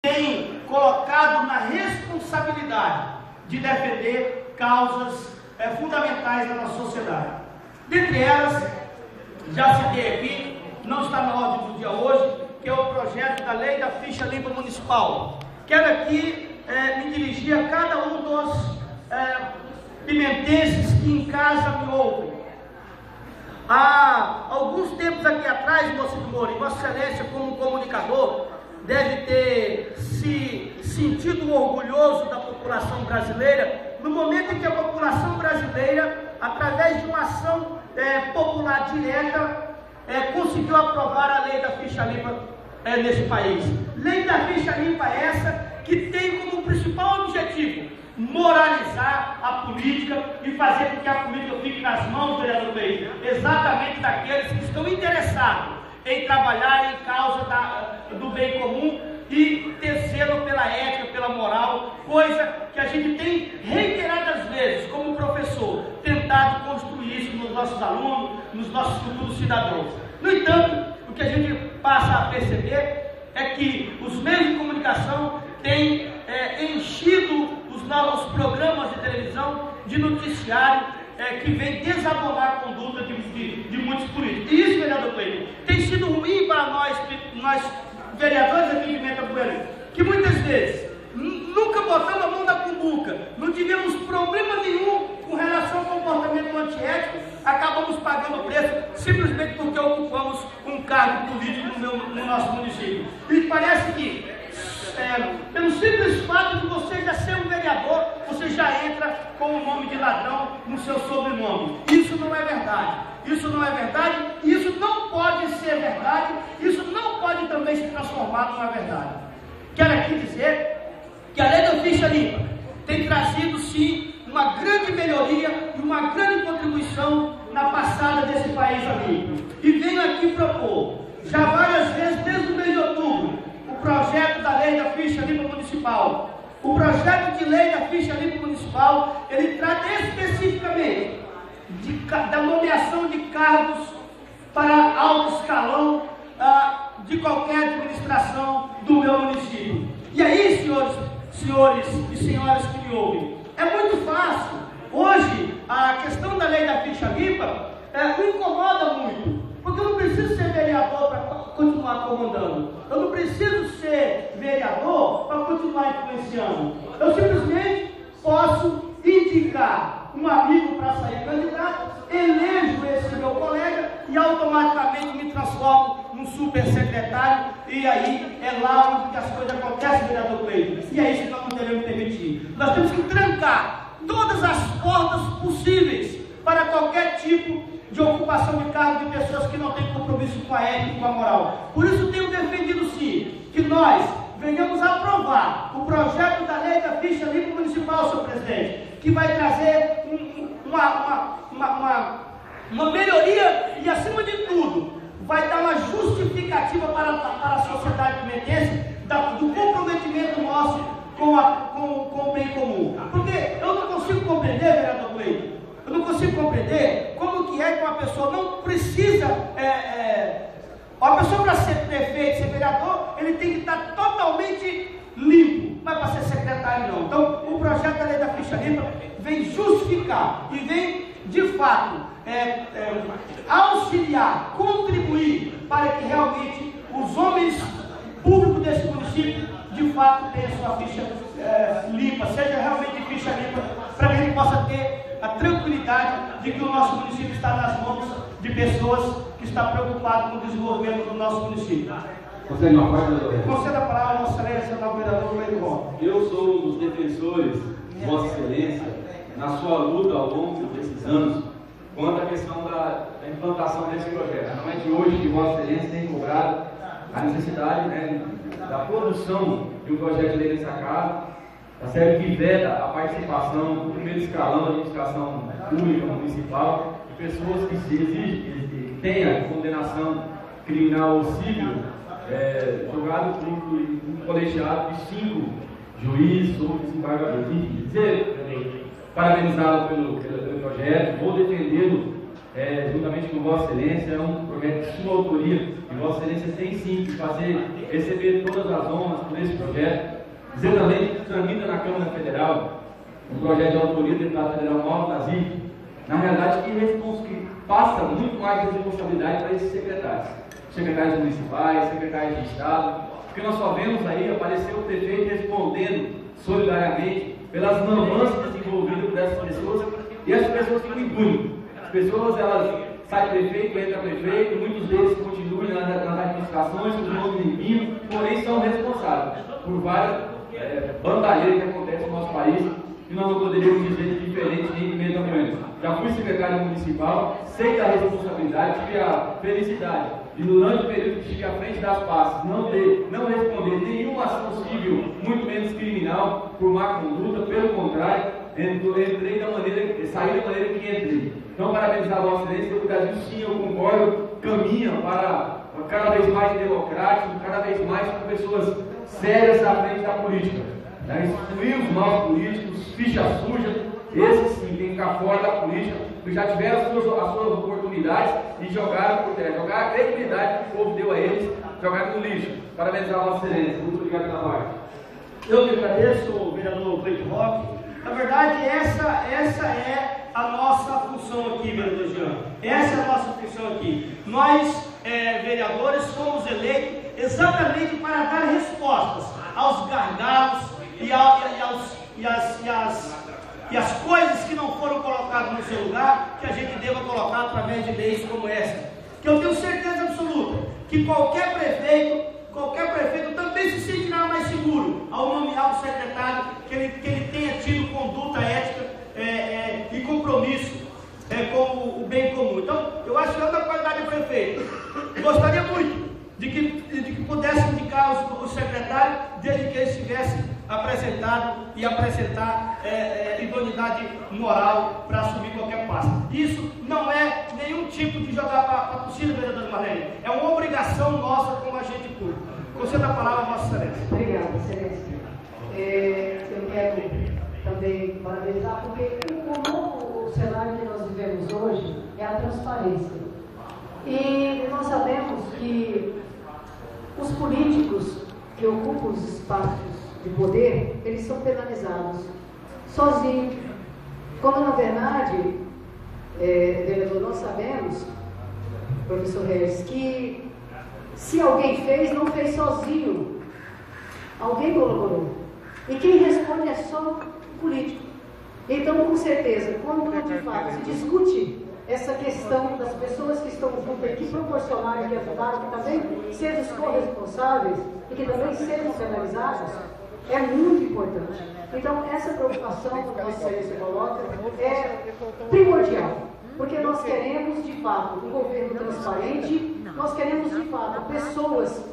tem colocado na responsabilidade de defender causas fundamentais da nossa sociedade. Dentre elas, já citei aqui, não está na ordem do dia hoje, que é o projeto da Lei da Ficha Limpa Municipal. Quero aqui me dirigir a cada um dos pimentenses que em casa me ouvem. Há alguns tempos aqui atrás, moço de Moura, e Vossa Excelência, como comunicador, deve ter se sentido orgulhoso da população brasileira, no momento em que a população brasileira, através de uma ação popular direta, conseguiu aprovar a Lei da Ficha Limpa nesse país. Lei da Ficha Limpa essa que tem como principal objetivo moralizar a política e fazer com que a política fique nas mãos, vereador Cleiton, exatamente daqueles que estão interessados em trabalhar em causa do bem comum e terceiro pela ética, pela moral, coisa que a gente tem reiteradas vezes, como professor, tentado construir isso nos nossos alunos, nos nossos futuros cidadãos. No entanto, o que a gente passa a perceber é que os meios de comunicação têm enchido os programas de televisão de noticiário que vem desabonar a conduta de muitos políticos. E isso, vereador Cleiton, tem sido ruim para nós vereadores aqui de Pimenta Bueno, que muitas vezes nunca botamos a mão na cumbuca, não tivemos problema nenhum com relação ao comportamento antiético, acabamos pagando preço simplesmente porque ocupamos um cargo político no nosso município. E parece que pelo simples fato de você já ser um vereador, você já entra com o nome de ladrão no seu sobrenome. Isso não é verdade. Isso não é verdade, isso não pode ser verdade, isso não pode também se transformar numa verdade. Quero aqui dizer que a Lei da Ficha Limpa tem trazido sim uma grande melhoria e uma grande contribuição na passada desse país amigo. E venho aqui propor, já várias vezes desde o mês de outubro, o projeto da Lei da Ficha Limpa Municipal. O projeto de Lei da Ficha Limpa Municipal, ele trata especificamente da nomeação de cargos para alto escalão de qualquer administração do meu município. E aí, senhores e senhoras que me ouvem, é muito fácil. Hoje, a questão da Lei da Ficha Limpa me incomoda muito, porque eu não preciso ser vereador para continuar comandando. Eu não preciso ser vereador para continuar influenciando. Eu simplesmente posso indicar um amigo para sair candidato, elejo esse meu colega e automaticamente me transformo num super secretário, e aí é lá onde as coisas acontecem, vereador Cleiton. E é isso que nós não devemos permitir. Nós temos que trancar todas as portas possíveis para qualquer tipo de ocupação de cargo de pessoas que não têm compromisso com a ética e com a moral. Por isso tenho defendido sim, que nós venhamos aprovar o projeto da Lei da Ficha Limpa Municipal, senhor presidente, que vai trazer uma melhoria e, acima de tudo, vai dar uma justificativa para a sociedade pimentense do comprometimento nosso com o bem comum. Porque eu não consigo compreender, vereador Cleiton, eu não consigo compreender como que é que uma pessoa não precisa... uma pessoa para ser prefeito, ser vereador, ele tem que estar totalmente limpo, mas para ser secretário não. Então, o projeto da Lei da Ficha Limpa vem justificar e vem, de fato, auxiliar, contribuir para que realmente os homens públicos desse município, de fato, tenham sua ficha limpa, seja realmente ficha limpa, para que a gente possa ter a tranquilidade de que o nosso município está nas mãos de pessoas que estão preocupadas com o desenvolvimento do nosso município. Conceda a palavra a Vossa Excelência, ao vereador Cleiton. Eu sou um dos defensores de Vossa Excelência na sua luta ao longo desses anos quanto à questão da implantação desse projeto. Não é de hoje que Vossa Excelência tem cobrado a necessidade da produção de um projeto de lei nessa casa, a série que veda a participação do primeiro escalão da administração pública municipal de pessoas que tenham condenação criminal ou civil, julgado por um colegiado de 5 juízes ou desembargadores. Dizer, parabenizá-lo pelo projeto, vou defendê-lo juntamente com Vossa Excelência, é um projeto de sua autoria, e Vossa Excelência tem sim que receber todas as honras por esse projeto. Dizer também que tramita na Câmara Federal um projeto de autoria do deputado federal Mauro Nazik, na realidade que passa muito mais de responsabilidade para esses secretários municipais, secretários de Estado, porque nós só vemos aí aparecer o prefeito respondendo solidariamente pelas nuances desenvolvidas por essas pessoas, e as pessoas ficam impunes. As pessoas, elas saem prefeito, entra prefeito, muitos deles continuam nas administrações, com os nomes limpinhos, porém são responsáveis por várias bandalheiras que acontecem no nosso país, e nós não poderíamos dizer diferente nem de meio tamanho. Já fui secretário municipal, sei da responsabilidade, tive a felicidade de, durante o período que estive à frente das pastas, não responder nenhuma ação civil, muito menos criminal, por má conduta, pelo contrário, saí da maneira que entrei. Então, parabenizar a Vossa Excelência, o Brasil, sim, eu concordo, caminha para cada vez mais democrático, cada vez mais com pessoas sérias à frente da política. Excluir os maus políticos, ficha suja, esses sim tem que ficar fora da política, porque já tiveram as suas oportunidades e jogaram por terra, jogaram a credibilidade que o povo deu a eles, jogaram no lixo. Parabenizar a Vossa Excelência. Muito obrigado pela parte. Eu que agradeço, vereador Cleiton Roque. Na verdade, essa é a nossa função aqui, vereador Jean. Essa é a nossa função aqui. Nós, vereadores, fomos eleitos exatamente para dar respostas aos gargalos e as coisas que não foram colocadas no seu lugar, que a gente deva colocar através de leis como essa. Que eu tenho certeza absoluta que qualquer prefeito também se sentirá mais seguro ao nomear o secretário, que ele tenha tido conduta ética e compromisso com o bem comum. Então, eu acho que eu, da qualidade de prefeito, gostaria muito de que pudesse indicar o secretário, desde que ele estivesse apresentado e apresentar idoneidade moral para assumir qualquer pasta. Isso não é nenhum tipo de jogar para a torcida, vereador Marlene. É uma obrigação nossa como agente público. Conceda a palavra a Vossa Excelência. Obrigada, Excelência. Eu quero também parabenizar, porque o cenário que nós vivemos hoje é a transparência. E nós sabemos que os políticos que ocupam os espaços de poder, eles são penalizados sozinhos. Quando, na verdade, vereador, nós sabemos, professor Regis, que se alguém fez, não fez sozinho. Alguém colaborou. E quem responde é só o político. Então, com certeza, quando de fato se discute essa questão das pessoas que estão juntas e que proporcionaram, que ajudaram, que também sejam os corresponsáveis e que também sejam penalizados, é muito importante. Então, essa preocupação que a Vossa Excelência coloca é primordial, porque nós queremos, de fato, um governo transparente, nós queremos, de fato, pessoas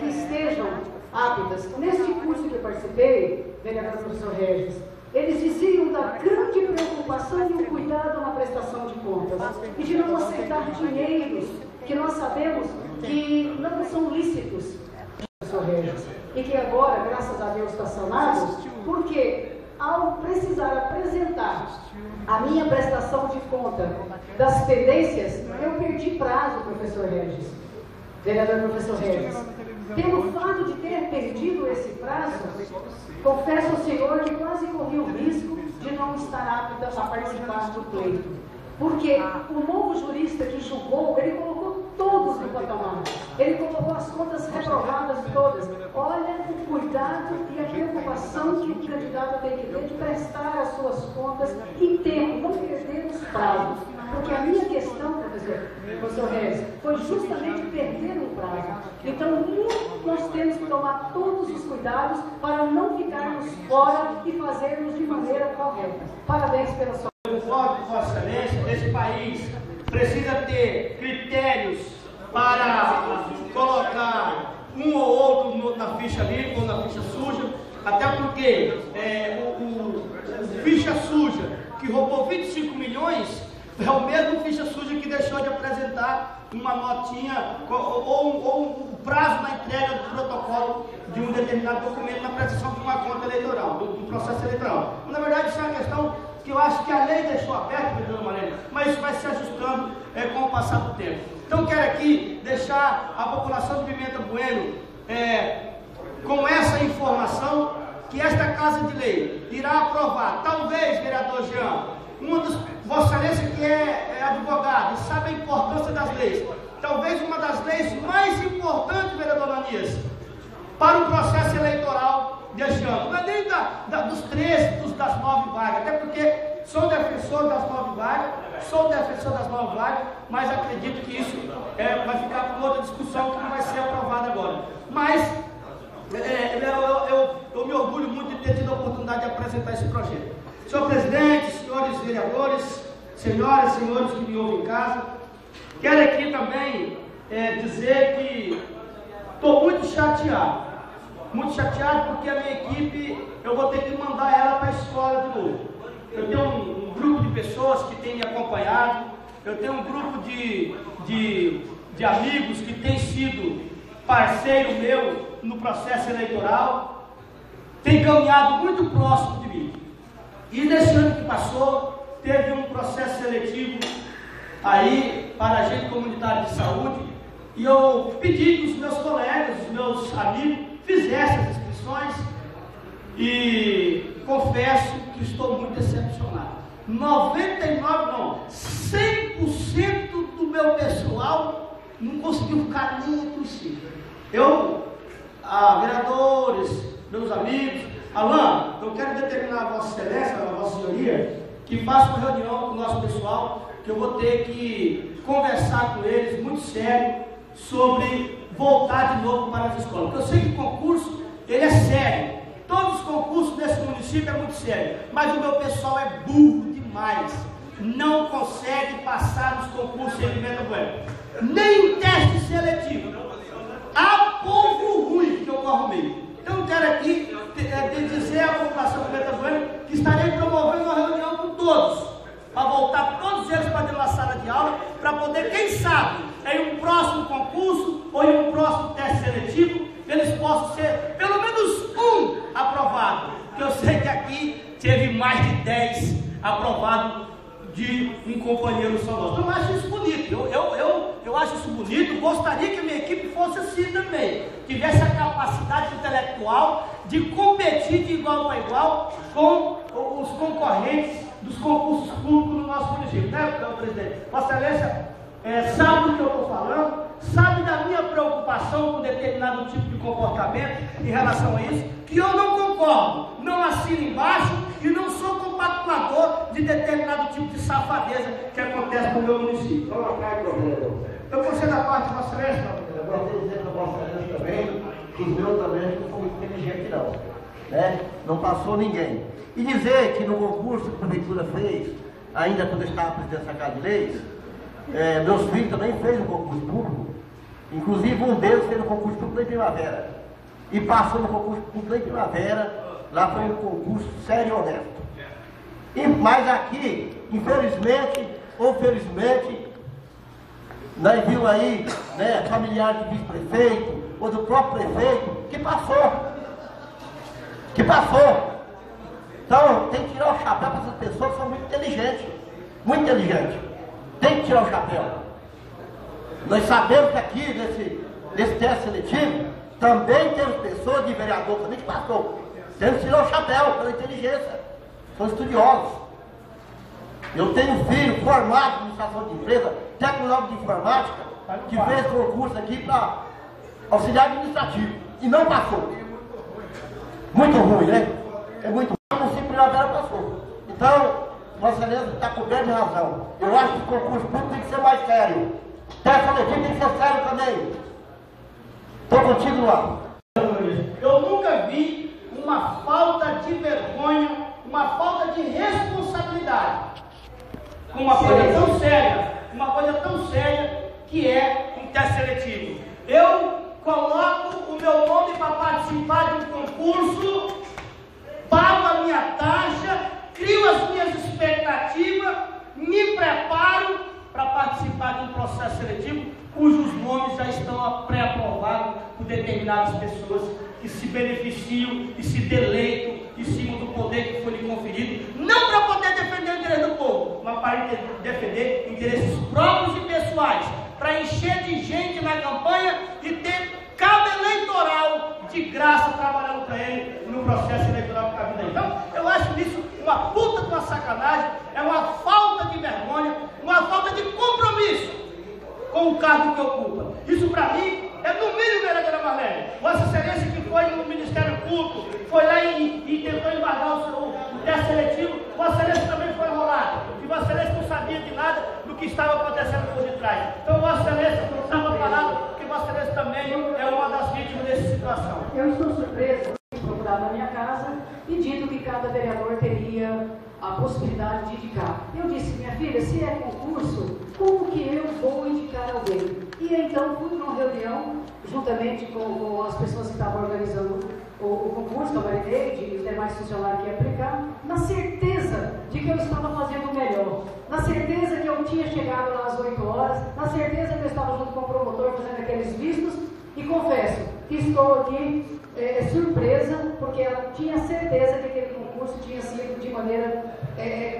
que estejam aptas. Neste curso que eu participei, vereador professor Regis, eles diziam da grande preocupação e o cuidado na prestação de contas e de não aceitar dinheiros que nós sabemos que não são lícitos, professor Regis, e que agora, graças a Deus, está sanado, porque ao precisar apresentar a minha prestação de conta das pendências, eu perdi prazo, professor Regis, vereador professor Regis. Pelo fato de ter perdido esse prazo, confesso ao senhor que quase corri o risco de não estar apta a participar do pleito. Porque o novo jurista que julgou, ele colocou todos no patamar. Ele colocou as contas reprovadas todas. Olha o cuidado e a preocupação que o candidato tem que ter de prestar as suas contas em tempo, não perder os prazos. Porque a minha questão, professor Regis, foi justamente perder o prazo. Então, nós temos que tomar todos os cuidados para não ficarmos fora e fazermos de maneira correta. Parabéns pela sua... Eu concordo com Vossa Excelência, esse país precisa ter critérios para colocar um ou outro na ficha limpa ou na ficha suja, até porque o ficha suja que roubou 25 milhões é o mesmo ficha suja que deixou de apresentar uma notinha ou um prazo na entrega do protocolo de um determinado documento na prestação de uma conta eleitoral, do processo eleitoral. Na verdade, isso é uma questão que eu acho que a lei deixou aberto, vereadora Marlene, mas isso vai se ajustando com o passar do tempo. Então quero aqui deixar a população de Pimenta Bueno com essa informação, que esta Casa de Lei irá aprovar, talvez, vereador Jean, Vossa Excelência que é advogado e sabe a importância das leis, talvez uma das leis mais importantes, vereador Ananias, para o processo eleitoral deste ano. Não é nem dos 13, das 9 vagas, até porque sou defensor das 9 vagas, mas acredito que isso vai ficar para outra discussão que não vai ser aprovada agora. Mas eu me orgulho muito de ter tido a oportunidade de apresentar esse projeto. Senhor presidente, senhores vereadores, senhoras e senhores que me ouvem em casa, quero aqui também dizer que estou muito chateado porque a minha equipe, eu vou ter que mandar ela para a escola de novo. Eu tenho um grupo de pessoas que tem me acompanhado, eu tenho um grupo de amigos que tem sido parceiro meu no processo eleitoral, tem caminhado muito próximo de mim. E nesse ano que passou, teve um processo seletivo aí para agente comunitário de saúde, e eu pedi que os meus colegas, os meus amigos, fizessem as inscrições, e confesso que estou muito decepcionado. 100% do meu pessoal não conseguiu ficar nem entre os 5. Vereadores, meus amigos, Alain, eu quero determinar a Vossa Excelência, a Vossa Senhoria, que faça uma reunião com o nosso pessoal, que eu vou ter que conversar com eles muito sério sobre voltar de novo para as escolas. Porque eu sei que o concurso, ele é sério. Todos os concursos desse município é muito sério. Mas o meu pessoal é burro demais. Não consegue passar nos concursos em Pimenta Bueno. Nem o teste seletivo. Há povo ruim que eu arrumei. Então eu quero aqui dizer à população de Pimenta Bueno que estarei promovendo uma reunião com todos, para voltar todos eles para dentro da sala de aula, para poder, quem sabe, em um próximo concurso ou em um próximo teste seletivo, eles possam ser pelo menos um aprovado. Porque eu sei que aqui teve mais de 10 aprovados de um companheiro só nosso. Então eu acho isso bonito, eu acho isso bonito. Gostaria que a minha equipe fosse assim também, tivesse a capacidade intelectual de competir de igual para igual com os concorrentes dos concursos públicos no nosso município, né, presidente? Vossa Excelência sabe do que eu estou falando, sabe da minha preocupação com determinado tipo de comportamento em relação a isso, que eu não concordo, não assino embaixo e não sou compactuador de determinado tipo de safadeza que acontece no meu município. Eu concedo a parte de Vossa Excelência. Eu gostaria de dizer para Vossa Excelência também que os meus também não são muito inteligentes não, né? Não passou ninguém. E dizer que no concurso que a prefeitura fez, ainda quando eu estava presidente da Casa de Leis, meus filhos também fez um concurso público, inclusive um deles fez um concurso público em Primavera, e passou no concurso público em Primavera. Lá foi um concurso sério e honesto. Mas aqui, infelizmente ou felizmente, nós vimos aí, né, familiares do vice-prefeito ou do próprio prefeito que passou. Então tem que tirar o chapéu para essas pessoas que são muito inteligentes. Tem que tirar o chapéu. Nós sabemos que aqui, nesse teste seletivo, também temos pessoas de vereador também que passou. Temos que tirar o chapéu pela inteligência. São estudiosos. Eu tenho um filho formado em administração de empresa, técnico de informática, que fez concurso aqui para auxiliar administrativo e não passou. Muito ruim, né? É muito ruim. O município de Primavera passou. Então, Vossa Excelência está coberto de razão. Eu acho que o concurso público tem que ser mais sério. Teste seletivo tem que ser sério também. Estou contigo lá. Eu nunca vi uma falta de vergonha, uma falta de responsabilidade com uma coisa tão séria que é um teste seletivo. Eu coloco o meu nome para participar de um concurso, pago a minha taxa, crio as minhas expectativas, me preparo para participar de um processo seletivo cujos nomes já estão pré-aprovados por determinadas pessoas que se beneficiam e se deleitam em cima do poder que foi lhe conferido, não para poder defender interesse do povo, mas para defender interesses próprios e pessoais, para encher de gente na campanha e ter cabo eleitoral de graça trabalhando para ele no processo eleitoral que está vindo aí. Então, eu acho isso uma puta de uma sacanagem, é uma falta de vergonha, uma falta de compromisso com o cargo que ocupa. Isso para mim é no mínimo, vereadora Marlene. Vossa Excelência que foi no Ministério Público, foi lá e tentou embargar o teste seletivo, Vossa Excelência também foi enrolado. E Vossa Excelência não sabia de nada do que estava acontecendo por detrás. Então Vossa Excelência não estava falando que Vossa Excelência também é uma das vítimas dessa situação. Eu estou surpresa de procurar na minha casa, pedindo que cada vereador teria a possibilidade de indicar. Eu disse, minha filha, se é concurso, como que eu vou indicar alguém? E então fui numa reunião, juntamente com as pessoas que estavam organizando o concurso, que eu validei, de demais funcionários que ia aplicar, na certeza de que eu estava fazendo o melhor, na certeza que eu tinha chegado lá às 8 horas, na certeza que eu estava junto com o promotor fazendo aqueles vistos, e confesso que estou aqui surpresa, porque ela tinha certeza que aquele concurso tinha sido de maneira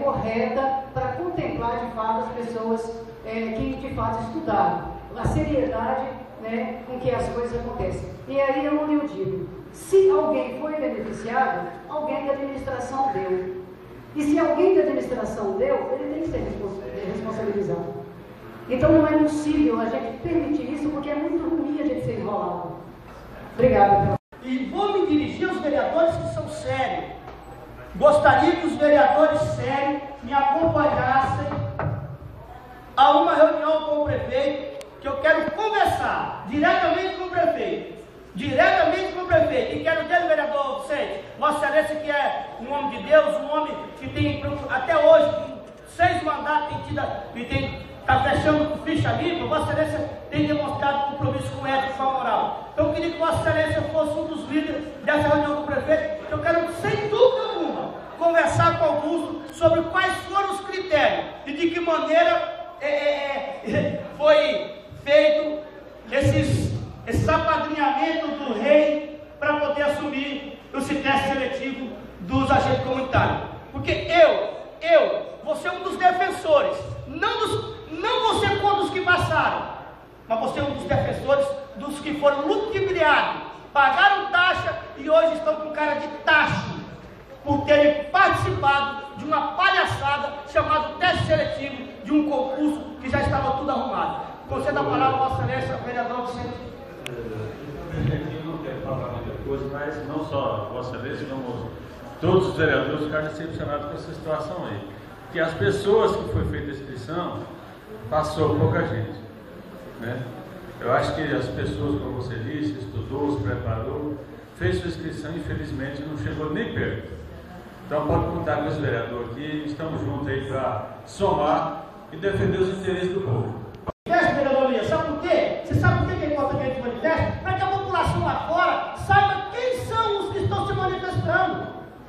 correta para contemplar de fato as pessoas que de fato estudaram, a seriedade, né, com que as coisas acontecem. E aí eu digo, se alguém foi beneficiado, alguém da administração deu. E se alguém da administração deu, ele tem que ser responsabilizado. Então não é possível a gente permitir isso, porque é muito ruim a gente ser enrolado. Obrigada. E vou me dirigir aos vereadores que são sérios. Gostaria que os vereadores sérios me acompanhassem a uma reunião com o prefeito, que eu quero conversar diretamente com o prefeito. E quero dele, vereador Vicente, Vossa Excelência, que é um homem de Deus, um homem que tem, até hoje, 6 mandatos, está fechando com ficha limpa. Vossa Excelência tem demonstrado compromisso com ética e com a moral. Então eu queria que Vossa Excelência fosse um dos líderes dessa reunião com o prefeito. Eu quero, sem dúvida alguma, conversar com Augusto sobre quais foram os critérios e de que maneira foi feito esse apadrinhamento do rei para poder assumir esse teste seletivo dos agentes comunitários. Porque eu vou ser um dos defensores, não vou ser contra os que passaram, mas vou ser um dos defensores dos que foram ludibriados, pagaram taxa e hoje estão com cara de taxa, por terem participado de uma palhaçada chamada teste seletivo de um concurso que já estava tudo arrumado. Concedo a palavra à Vossa Excelência, vereador Vicente. Eu não quero falar muita coisa, mas não só Vossa Excelência, como todos os vereadores ficaram decepcionados com essa situação aí. Que as pessoas que foi feita a inscrição, passou pouca gente, né? Eu acho que as pessoas, como você disse, estudou, se preparou, fez sua inscrição, infelizmente não chegou nem perto. Então pode contar com esse vereador aqui, estamos juntos aí para somar e defender os interesses do povo. Vereador, sabe por quê? Você sabe por que é importante que a gente manifeste? Para que a população lá fora saiba quem são os que estão se manifestando.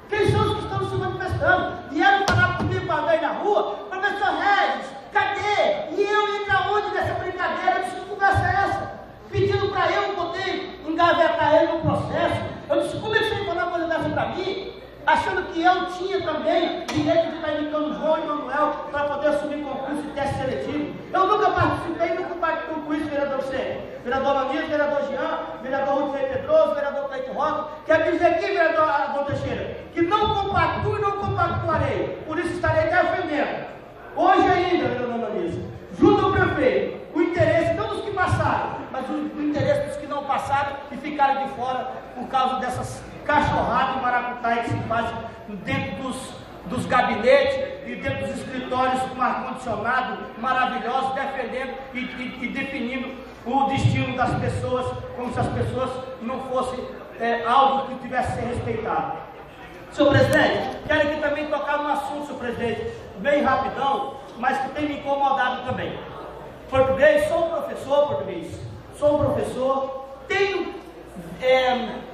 Quem são os que estão se manifestando? Vieram falar comigo para ver na rua, professor Regis, cadê? E eu entro onde nessa brincadeira? Eu disse, que conversa é essa? Pedindo para eu poder engavetar ele no processo. Eu disse, como é que você vai falar uma coisa dessa para mim? Achando que eu tinha também direito de estar indicando João e Manuel para poder assumir concurso de teste seletivo. Eu nunca participei, nunca compactuo com isso, vereador Vicente. Vereador Manias, vereador Jean, vereador Rudinei Pedroso, vereador Cleito Rosa. Quero dizer aqui, vereador Adão Teixeira, que não compactuo e não compactuarei. Por isso estarei defendendo. Hoje ainda, vereador Manias, junto ao prefeito, o interesse não dos que passaram, mas o interesse dos que não passaram e ficaram de fora por causa dessas cachorradas e maracutaia que se fazem dentro dos gabinetes e dentro dos escritórios com ar-condicionado maravilhoso, defendendo e definindo o destino das pessoas, como se as pessoas não fossem algo que tivesse que ser respeitado. Senhor presidente, quero aqui também tocar num assunto, senhor presidente, bem rapidão, mas que tem me incomodado também. Português, sou um professor português, tenho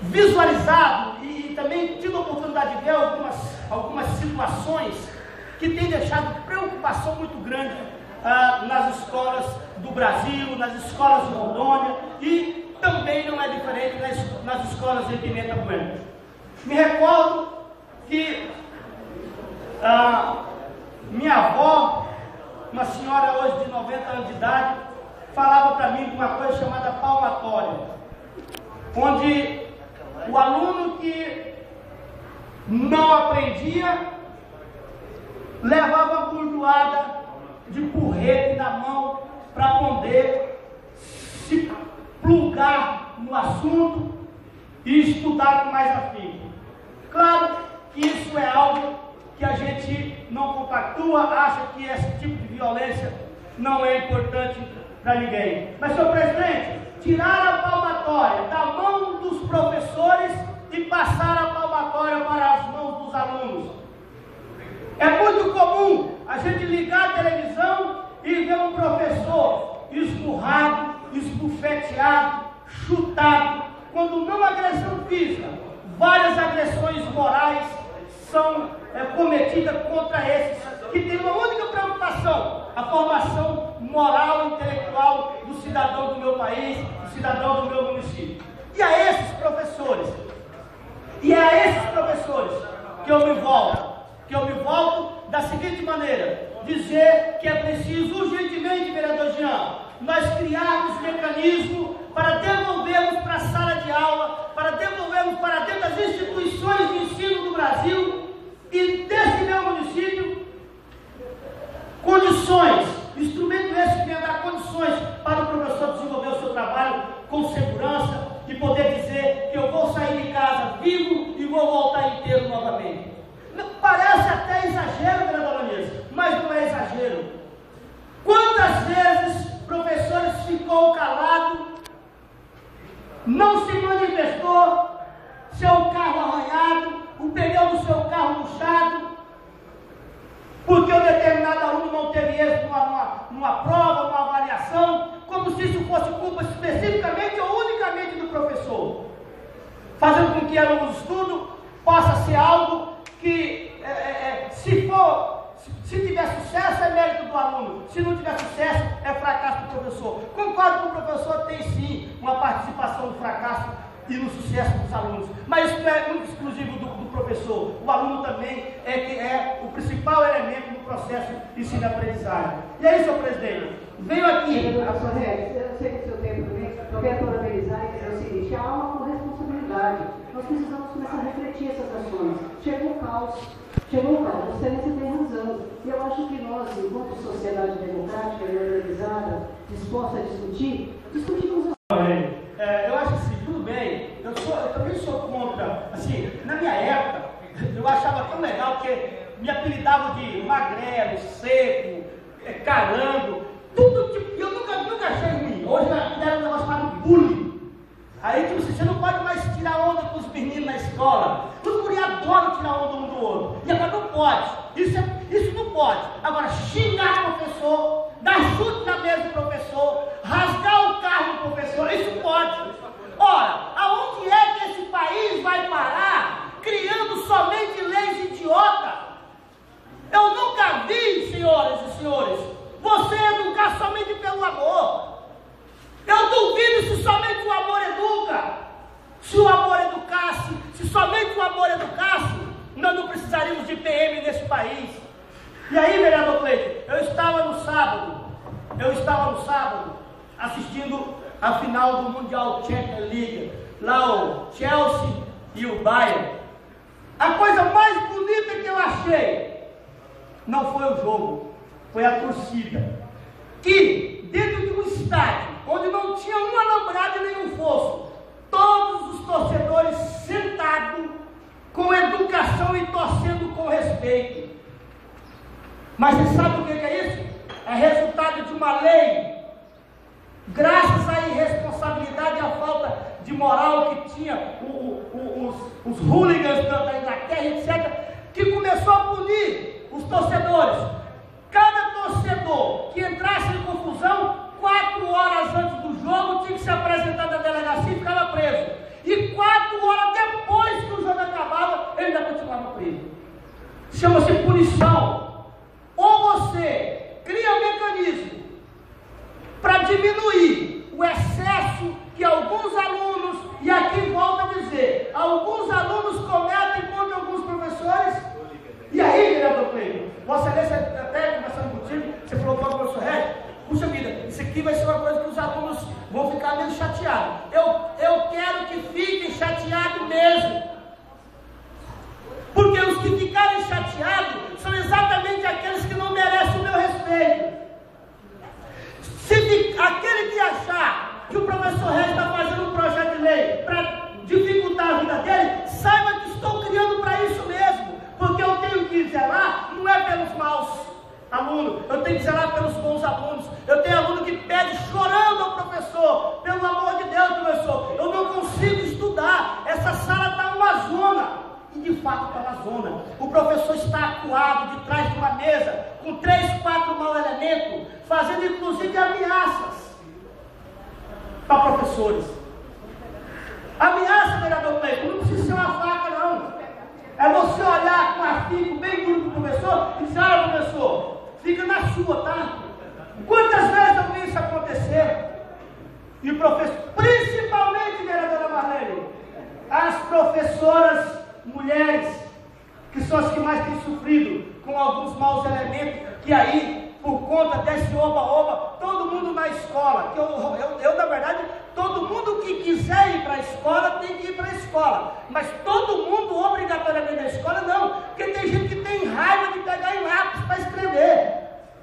visualizado e também tido a oportunidade de ver algumas situações que têm deixado preocupação muito grande nas escolas do Brasil, nas escolas de Rondônia e também não é diferente nas escolas de Pimenta Bueno. Me recordo que Minha avó, uma senhora hoje de 90 anos de idade, falava para mim de uma coisa chamada palmatória, onde o aluno que não aprendia levava a burdoada de porrete na mão para poder se plugar no assunto e estudar com mais afinco. Claro que isso é algo que a gente não compactua, acha que esse tipo de violência não é importante para ninguém. Mas, senhor presidente, tirar a palmatória da mão dos professores e passar a palmatória para as mãos dos alunos. É muito comum a gente ligar a televisão e ver um professor esmurrado, esbufeteado, chutado, quando não agressão física, várias agressões morais são cometidas contra esses que têm uma única preocupação: a formação moral e intelectual do cidadão do meu país, do cidadão do meu município. E a esses professores, que eu me volto da seguinte maneira: dizer que é preciso urgentemente, vereador Jean, nós criarmos mecanismos para devolvermos para a sala de aula, para devolvermos para dentro das instituições de ensino do Brasil e desse meu município condições, instrumento esse que venha dar condições para o professor desenvolver o seu trabalho com segurança e poder dizer que eu vou sair de casa vivo e vou voltar inteiro novamente. Parece até exagero, vereadora Vanessa, mas não é exagero. Quantas vezes professores ficou calado, não se manifestou, seu carro arranhado, o pneu do seu carro murchado, porque um determinado aluno não teve êxito numa prova, numa avaliação, como se isso fosse culpa especificamente ou unicamente do professor, fazendo com que o estudo possa ser algo que, se tiver sucesso, é mérito do aluno. Se não tiver sucesso, é fracasso do professor. Concordo que o professor tem sim uma participação no fracasso e no sucesso dos alunos, mas isso não é muito exclusivo do professor. O aluno também é o principal elemento do processo de ensino-aprendizagem. E aí, senhor presidente, venho aqui. Eu sei que o seu tempo também, eu quero parabenizar e dizer o seguinte: há uma corresponsabilidade. Nós precisamos começar a refletir essas ações. Chegou o caos, a excelência tem razão. E eu acho que nós, enquanto sociedade democrática e organizada, disposta a discutimos eu acho assim, tudo bem, eu também sou contra, assim, na minha época, eu achava tão legal porque me apelidavam de magrelo, seco, carango, tudo tipo, eu nunca achei ruim. Hoje era um negócio chamado bullying. Aí tipo assim, você não pode mais tirar onda com os meninos na escola. Os guri adoram tirar onda um do outro. E agora não pode. Isso não pode. Agora, xingar o professor, dar chute na mesa do professor, rasgar o carro do professor, isso pode. Ora, aonde é que esse país vai parar criando somente leis idiotas? Eu nunca vi, senhoras e senhores, você educar somente pelo amor. Eu duvido se somente o amor educa. Se o amor educasse, se somente o amor educasse, nós não precisaríamos de PM nesse país. E aí, vereador Cleiton, eu estava no sábado assistindo a final do Mundial Champions League, lá o Chelsea e o Bayern. A coisa mais bonita que eu achei não foi o jogo, foi a torcida, que dentro de um estádio onde não tinha um alambrado e nem um fosso, todos os torcedores sentados com educação e torcendo com respeito. Mas você sabe o que é isso? É resultado de uma lei, graças à irresponsabilidade e à falta de moral que tinha os hooligans da Inglaterra, etc., que começou a punir os torcedores. Cada torcedor que entrasse em confusão, 4 horas antes do jogo, tinha que se apresentar na delegacia e ficava preso. E 4 horas depois que o jogo acabava, ele ainda continuava preso. Chama-se punição. Ou você cria um mecanismo para diminuir o excesso que alguns alunos, e aqui volto a dizer, alguns alunos cometem contra alguns professores. E aí, vereador chateado e chateado. Eu quero que fiquem chateados mesmo. Porque os que ficarem chateados são exatamente aqueles que não merecem o meu respeito. Se aquele que achar que o professor Regis está fazendo um projeto de lei para dificultar a vida dele, saiba que estou criando para isso mesmo. Porque eu tenho que zelar, não é pelos maus alunos, eu tenho que zelar pelos bons alunos. Eu tenho aluno que pede chorando ao professor: pelo amor de Deus, professor, eu não consigo estudar, essa sala está uma zona. E de fato está na zona. O professor está acuado de trás de uma mesa, com 3, 4 mau elementos, fazendo inclusive ameaças para professores. Ameaça, vereador Cleiton, não precisa ser uma faca, não. É você olhar com afinco bem duro para o professor e dizer: olha, professor, fica na sua, tá? Quantas vezes eu vi isso acontecer? E o professor, principalmente, vereadora Marlene, as professoras mulheres, que são as que mais têm sofrido com alguns maus elementos, que aí, por conta desse oba-oba, todo mundo na escola, eu na verdade, todo mundo que quiser ir para a escola tem que ir para a escola, mas todo mundo obrigatoriamente na escola não, porque tem gente que tem raiva de pegar em lápis para escrever.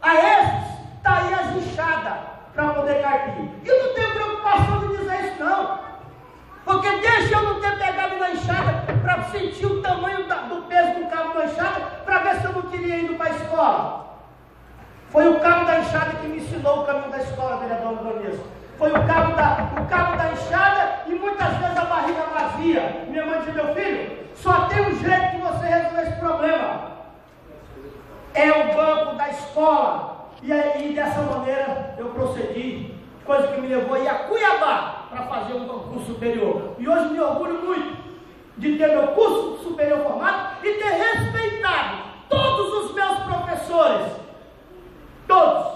A esses está aí as inchadas para poder carpir. E eu não tenho preocupação de dizer isso não, porque deixa eu não ter pegado na enxada para sentir o tamanho do peso do cabo da enxada, para ver se eu não teria ido para a escola. Foi o cabo da enxada que me ensinou o caminho da escola, vereador Antônio. Foi o cabo da enxada e muitas vezes a barriga vazia. Minha mãe disse: meu filho, só tem um jeito de você resolver esse problema. É o banco da escola. E aí, dessa maneira, eu procedi, coisa que me levou a ir a Cuiabá para fazer um curso superior. E hoje me orgulho muito de ter meu curso superior formado e ter respeitado todos os meus professores. Todos.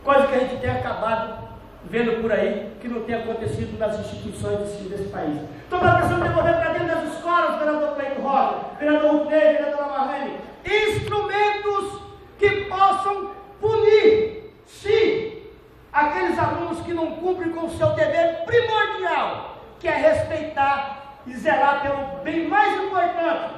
Coisa que a gente tem acabado vendo por aí, que não tem acontecido nas instituições desse país. Então, nós precisamos devolver para dentro das escolas, vereador Cleiton Rocha, vereador Rudnei, vereadora Marlene, instrumentos que possam punir, se aqueles alunos que não cumprem com o seu dever primordial, que é respeitar e zelar pelo bem mais importante,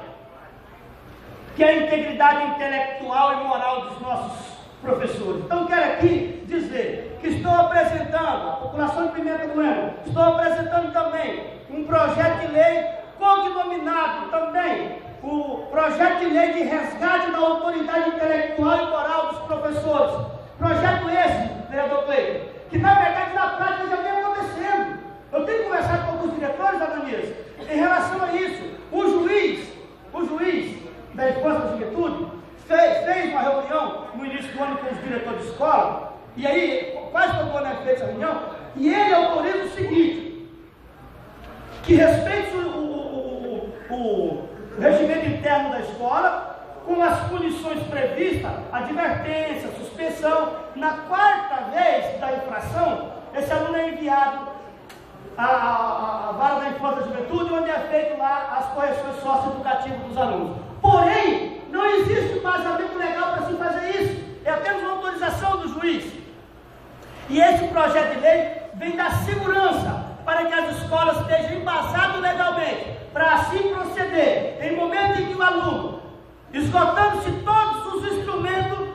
que é a integridade intelectual e moral dos nossos professores. Então quero aqui dizer que estou apresentando, a população de Pimenta Bueno, estou apresentando também um projeto de lei cognominado também, o projeto de lei de resgate da autoridade intelectual e moral dos professores. Projeto esse, vereador Cleiton, que na verdade na prática já vem acontecendo. Eu tenho conversado com alguns diretores, Ananias, em relação a isso. O juiz da Infância e Juventude fez uma reunião no início do ano com os diretores de escola, e aí, quase todo ano é feita essa reunião, e ele autoriza o seguinte: que respeite o regimento interno da escola, com as punições previstas, advertência, suspensão. Na quarta vez da infração, esse aluno é enviado à vara da Infância e Juventude, onde é feito lá as correções socioeducativas dos alunos. Porém, não existe embasamento legal para se fazer isso, é apenas uma autorização do juiz. E esse projeto de lei vem dar segurança para que as escolas estejam embasadas legalmente, para assim proceder, em momento em que o aluno, esgotando-se todos os instrumentos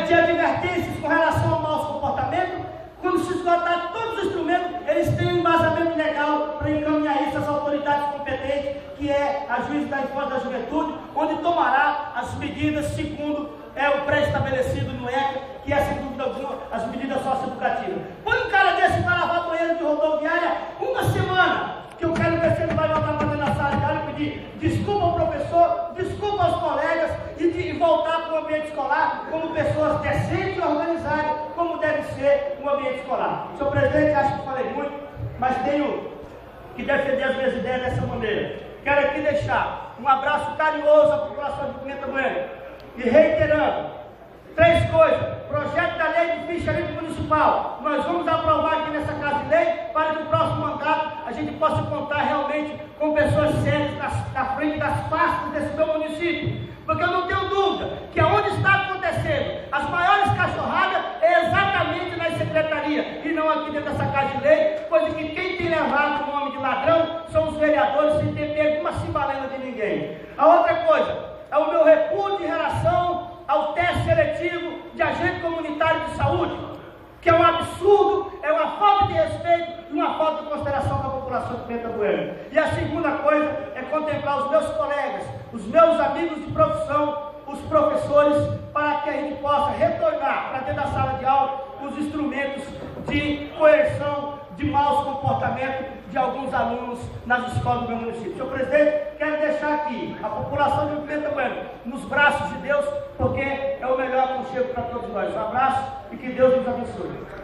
de advertências com relação ao mau comportamento, quando se esgotar todos os instrumentos, eles têm um embasamento legal para encaminhar isso às autoridades competentes, que é a juíza da Infância e da Juventude, onde tomará as medidas segundo o pré-estabelecido no ECA, que é, sem dúvida alguma, as medidas socioeducativas. Põe um cara desse para lavar banheiro de rodoviária uma semana, que eu quero ver se ele vai voltar para dentro da sala de aula e pedir desculpa ao professor, desculpa aos colegas, e voltar para o ambiente escolar como pessoas decentes e organizadas, como deve ser um ambiente escolar. Senhor presidente, acho que falei muito, mas tenho que defender as minhas ideias dessa maneira. Quero aqui deixar um abraço carinhoso à população de Pimenta Bueno, e reiterando 3 coisas: projeto da lei de ficha limpa municipal, nós vamos aprovar aqui nessa casa de lei, para que no próximo mandato a gente possa contar realmente com pessoas sérias na frente das pastas desse meu município, porque eu não tenho dúvida que aonde está acontecendo as maiores cachorradas é exatamente nas secretarias e não aqui dentro dessa casa de lei, coisa que quem tem levado o nome de ladrão são os vereadores sem ter pego uma cimbalena de ninguém. A outra coisa é o meu repúdio em relação ao teste seletivo de agente comunitário de saúde, que é um absurdo, é uma falta de respeito e uma falta de consideração da população de Pimenta Bueno. E a segunda coisa é contemplar os meus colegas, os meus amigos de profissão, os professores, para que a gente possa retornar para dentro da sala de aula os instrumentos de coerção, de maus comportamentos de alguns alunos nas escolas do meu município. Senhor presidente, quero deixar aqui a população de Pimenta Bueno nos braços de Deus, porque é o melhor aconchego para todos nós. Um abraço e que Deus nos abençoe.